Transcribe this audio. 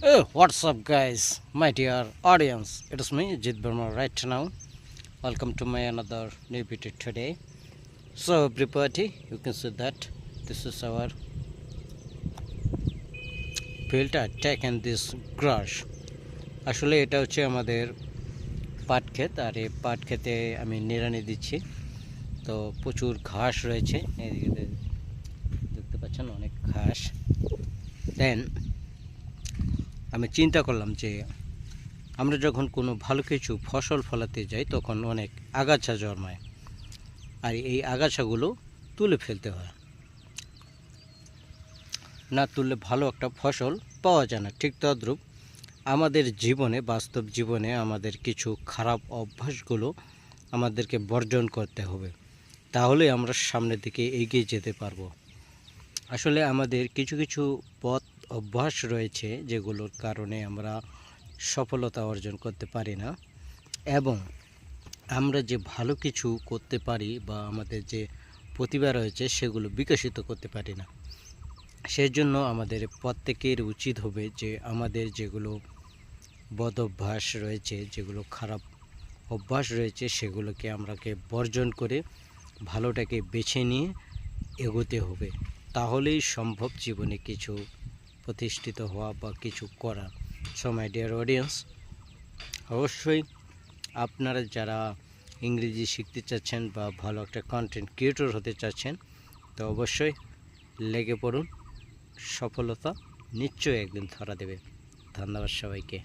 Oh, what's up, guys? My dear audience, it is me, Jit Burma, right now. Welcome to my another new video today. So, everybody, you can see that this is our field attack and this grass. আসলে এটা হচ্ছে আমাদের পাট ক্ষেত, আর এই পাট ক্ষেতে আমি নিড়ানি দিচ্ছি। তো প্রচুর ঘাস রয়েছে, এদিকে দেখতে পাচ্ছেন অনেক ঘাস। দেন আমি চিন্তা করলাম যে আমরা যখন কোনো ভালো কিছু ফসল ফলাতে যাই তখন অনেক আগাছা জন্মায়, আর এই আগাছাগুলো তুলে ফেলতে হয়। না তুললে ভালো একটা ফসল পাওয়া যায় না। ঠিক তদ্রূপ আমাদের জীবনে, বাস্তব জীবনে আমাদের কিছু খারাপ অভ্যাসগুলো আমাদেরকে বর্জন করতে হবে, তাহলে আমরা সামনের দিকে এগিয়ে যেতে পারবো। আসলে আমাদের কিছু কিছু পথ অভ্যাস রয়েছে যেগুলোর কারণে আমরা সফলতা অর্জন করতে পারি না, এবং আমরা যে ভালো কিছু করতে পারি বা আমাদের যে প্রতিভা রয়েছে সেগুলো বিকশিত করতে পারি না। সেজন্য আমাদের প্রত্যেকের উচিত হবে যে আমাদের যেগুলো বদ অভ্যাস রয়েছে, যেগুলো খারাপ অভ্যাস রয়েছে, সেগুলোকে আমরাকে বর্জন করে ভালোটাকে বেছে নিয়ে এগোতে হবে। তাহলেই সম্ভব জীবনে কিছু প্রতিষ্ঠিত হওয়া বা কিছু করা। সো মাই ডিয়ার অডিয়েন্স, অবশ্যই আপনারা যারা ইংরেজি শিখতে চাচ্ছেন বা ভালো একটা কন্টেন্ট ক্রিয়েটর হতে চাচ্ছেন, তো অবশ্যই লেগে পড়ুন। সফলতা নিশ্চয়ই একদিন ধরা দেবে। ধন্যবাদ সবাইকে।